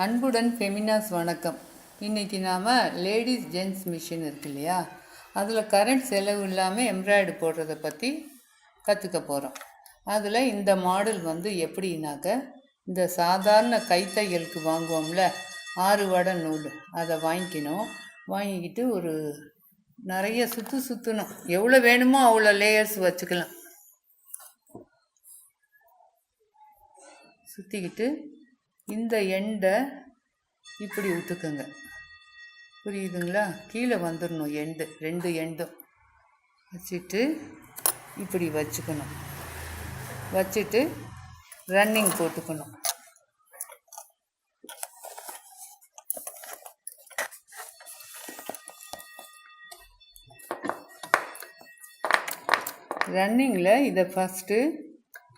அன்புடன் ஃபெமினாஸ் வணக்கம். இன்றைக்கி நாம் லேடிஸ் ஜென்ட்ஸ் மிஷின் இருக்கு இல்லையா, அதில் கரண்ட் செலவு இல்லாமல் எம்ப்ராய்டு போடுறதை பற்றி கற்றுக்க போகிறோம். அதில் இந்த மாடல் எப்படின்னாக்க, இந்த சாதாரண கைத்தையலுக்கு வாங்குவோம்ல 6 வடை நூல், அதை வாங்கிக்கிட்டு ஒரு நிறைய சுற்றணும். எவ்வளோ வேணுமோ அவ்வளோ லேயர்ஸ் வச்சுக்கலாம். சுற்றிக்கிட்டு இந்த எண்டை இப்படி விட்டுக்குங்க. புரியுதுங்களா? கீழே வந்துடணும். ரெண்டு எண்டும் வச்சுட்டு இப்படி வச்சுட்டு ரன்னிங் போட்டுக்கணும். ரன்னிங்கில் இதை ஃபஸ்ட்டு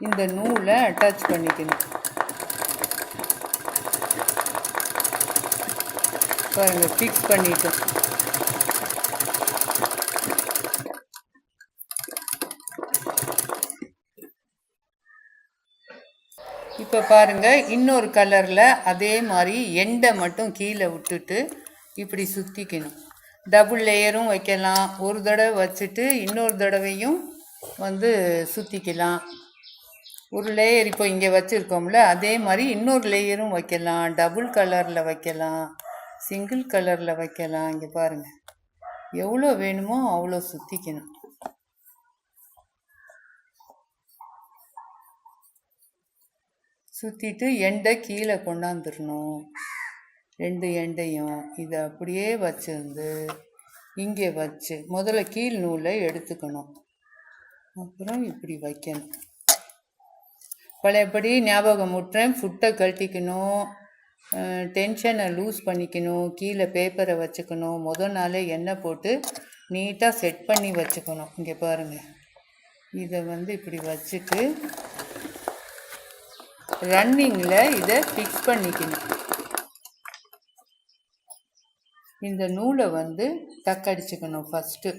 இந்த நூலை அட்டாச் பண்ணிக்கணும். பாருங்க, ஃபிக்ஸ் பண்ணிட்டோம். இப்போ பாருங்க, இன்னொரு கலரில் அதே மாதிரி எண்டை மட்டும் கீழே விட்டுட்டு இப்படி சுற்றிக்கணும். டபுள் லேயரும் வைக்கலாம். ஒரு தடவை வச்சுட்டு இன்னொரு தடவையும் சுற்றிக்கலாம். ஒரு லேயர் இப்போ இங்கே வச்சுருக்கோம்ல, அதே மாதிரி இன்னொரு லேயரும் வைக்கலாம். டபுள் கலரில் வைக்கலாம், சிங்கிள் கலரில் வைக்கலாம். இங்கே பாருங்கள், எவ்வளோ வேணுமோ அவ்வளோ சுற்றிக்கணும். சுற்றிட்டு எண்டை கீழே கொண்டாந்துடணும். 2 எண்டையும் இதை அப்படியே வச்சிருந்து இங்கே வச்சு முதல்ல கீழ் நூலை எடுத்துக்கணும். அப்புறம் இப்படி வைக்கணும். பழையபடி ஞாபகம் விட்டுறேன். ஃபுட்டை கழட்டிக்கணும், டென்ஷனை லூஸ் பண்ணிக்கணும், கீழே பேப்பரை வச்சுக்கணும். முதல் நாளே எண்ணெய் போட்டு நீட்டாக செட் பண்ணி வச்சுக்கணும். இங்கே பாருங்கள், இதை இப்படி வச்சுட்டு ரன்னிங்கில் இதை ஃபிக்ஸ் பண்ணிக்கணும். இந்த நூலை டக்கடிச்சுக்கணும் ஃபஸ்ட்டு.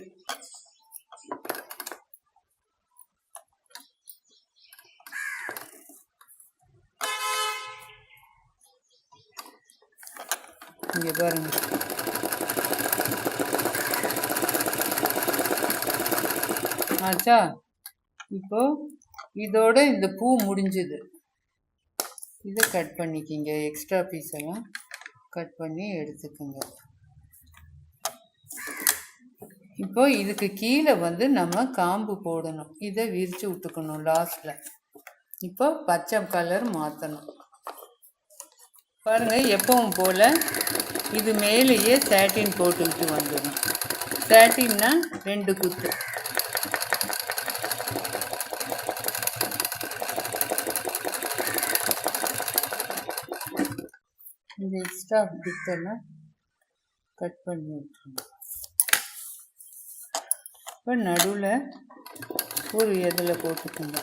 இங்கே பாருங்க, ஆச்சா? இப்போ இதோட இந்த பூ முடிஞ்சுது. இதை கட் பண்ணிக்கிங்க. எக்ஸ்ட்ரா பீஸ் எல்லாம் கட் பண்ணி எடுத்துக்கோங்க. இப்போ இதுக்கு கீழே நம்ம காம்பு போடணும். இதை விரித்து விட்டுக்கணும் லாஸ்டில். இப்போ பச்சை கலர் மாற்றணும். பாருங்கள், எப்பவும் போல் இது மேலேயே சாட்டின் போட்டுக்கிட்டு வந்துடும். சாட்டின்னா 2 குத்து. இந்த எக்ஸ்ட்ரா பிட்டெல்லாம் கட் பண்ணி விட்டுருங்க. இப்போ நடுவில் ஒரு இதில் போட்டுக்கோங்க.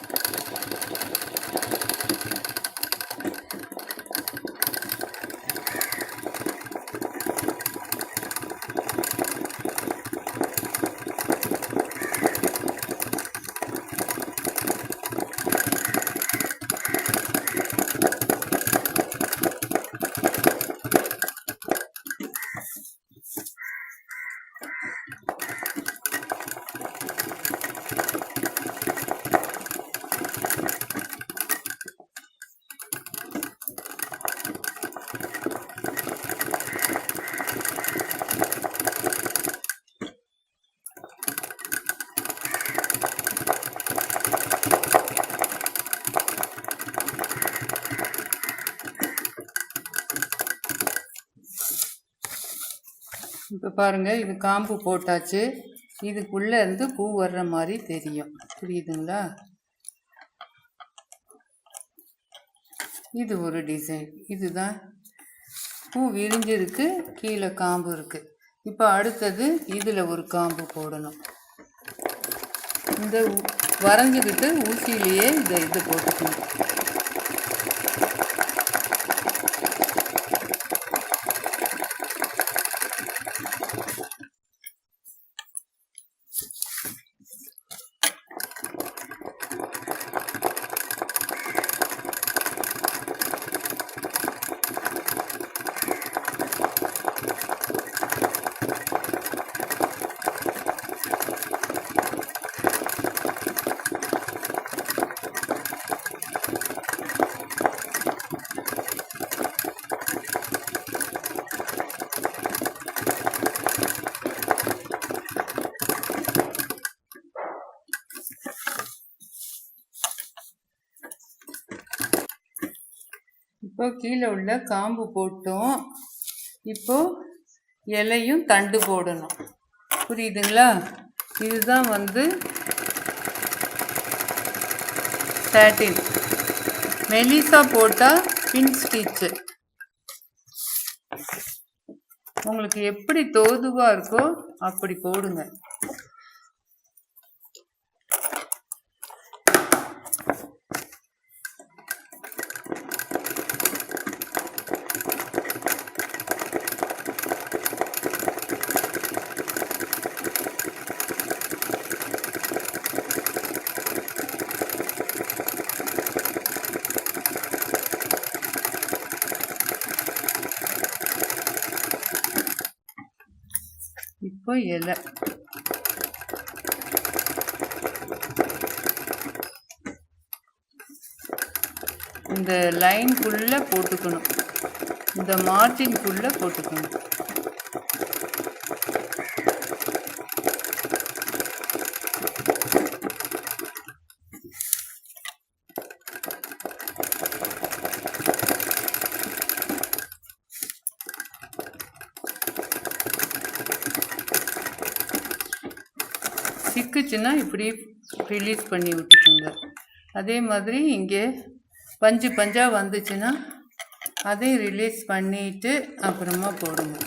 இப்போ பாருங்கள், இது காம்பு போட்டாச்சு. இதுக்குள்ளே இருந்து பூ வர்ற மாதிரி தெரியும். புரியுதுங்களா? இது ஒரு டிசைன். இதுதான் பூ விரிஞ்சிருக்கு, கீழே காம்பு இருக்குது. இப்போ அடுத்தது இதில் ஒரு காம்பு போடணும். இந்த வரைஞ்சிக்கிட்டு ஊசியிலேயே இது போட்டுக்கணும். இப்போ கீழே உள்ள காம்பு போட்டோம். இப்போ இலையும் தண்டு போடணும். புரியுதுங்களா? இதுதான் வந்து சாட்டின். மெலிசா போட்டால் பின் ஸ்டிச்சு. உங்களுக்கு எப்படி தோதுவாக இருக்கோ அப்படி போடுங்க. இப்போ இலை இந்த லைன்குள்ள போட்டுக்கணும், இந்த மார்ஜின்குள்ள போட்டுக்கணும். சிக்குச்சுன்னா இப்படி ரிலீஸ் பண்ணி விட்டுக்குங்க. அதே மாதிரி இங்கே பஞ்சு பஞ்சாக வந்துச்சுன்னா அதையும் ரிலீஸ் பண்ணிட்டு அப்புறமா போடுங்க.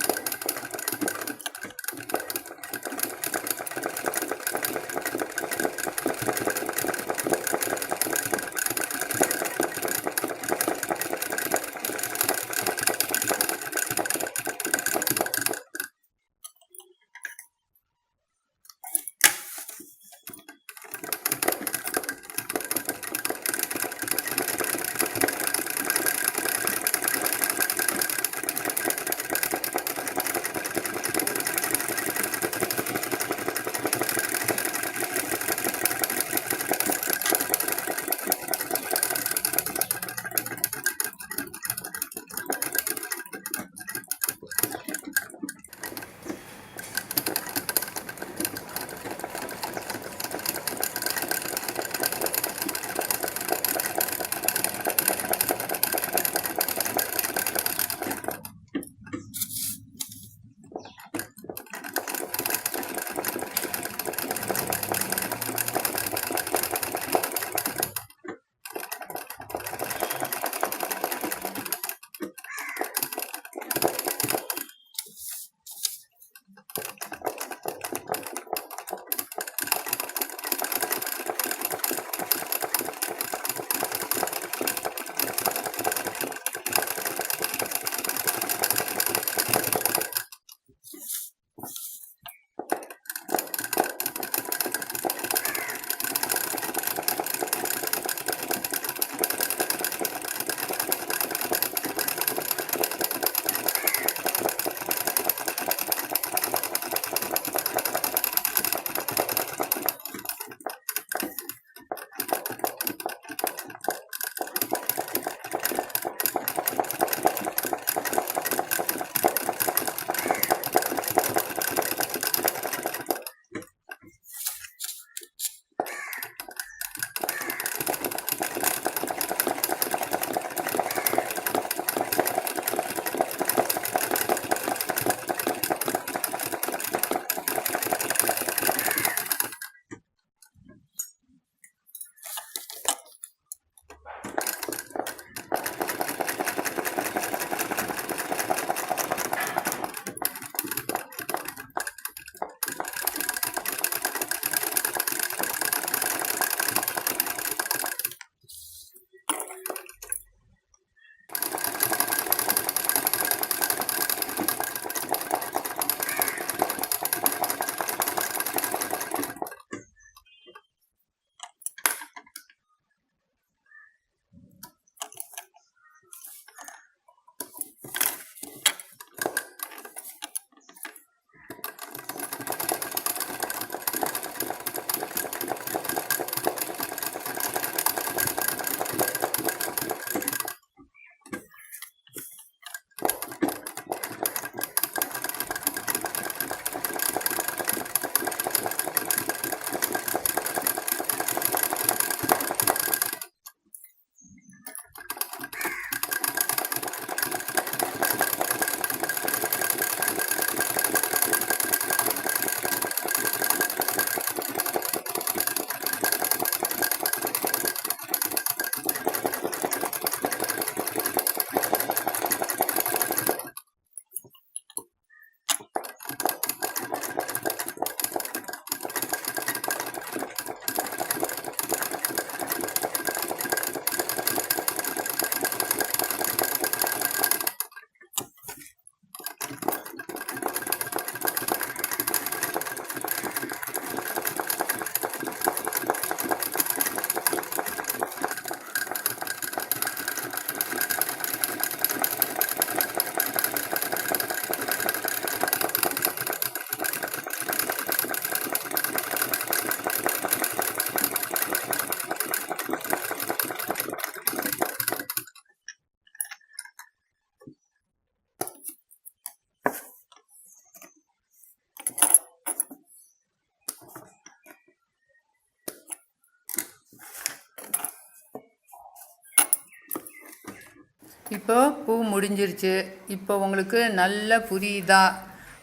இப்போ பூ முடிஞ்சிருச்சு. இப்போ உங்களுக்கு நல்லா புரியுதா?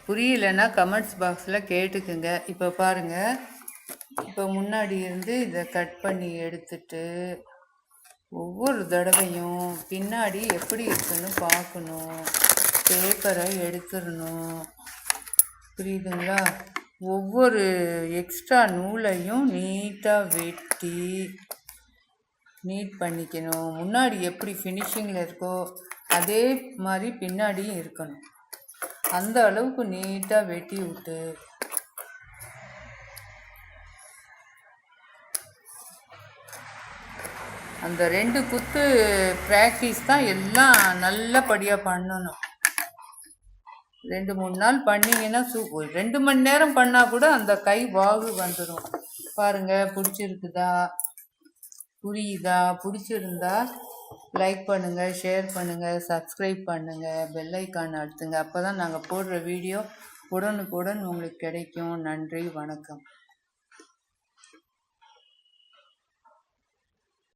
புரியலைன்னா கமெண்ட்ஸ் பாக்ஸில் கேட்டுக்குங்க. இப்போ பாருங்கள், இப்போ முன்னாடி இருந்து இதை கட் பண்ணி எடுத்துட்டு ஒவ்வொரு தடவையும் பின்னாடி எப்படி இருக்குன்னு பார்க்கணும். பேப்பரை எடுத்துடணும். புரியுதுங்களா? ஒவ்வொரு எக்ஸ்ட்ரா நூலையும் நீட்டாக வெட்டி நீட் பண்ணிக்கணும். முன்னாடி எப்படி ஃபினிஷிங்கில் இருக்கோ அதே மாதிரி பின்னாடியும் இருக்கணும். அந்த அளவுக்கு நீட்டாக வெட்டி விட்டு அந்த 2 குத்து ப்ராக்டிஸ் தான் எல்லாம் நல்லபடியாக பண்ணணும். 2-3 நாள் பண்ணிங்கன்னா 2 மணி நேரம் பண்ணால் கூட அந்த கை வாகு வந்துடும். பாருங்கள், பிடிச்சிருக்குதா? புரியுதா? பிடிச்சிருந்தா லைக் பண்ணுங்கள், ஷேர் பண்ணுங்கள், சப்ஸ்கிரைப் பண்ணுங்கள், பெல் ஐக்கான் அழுத்துங்க. அப்போ தான் நாங்கள் போடுற வீடியோ உடனுக்குடன் உங்களுக்கு கிடைக்கும். நன்றி, வணக்கம்.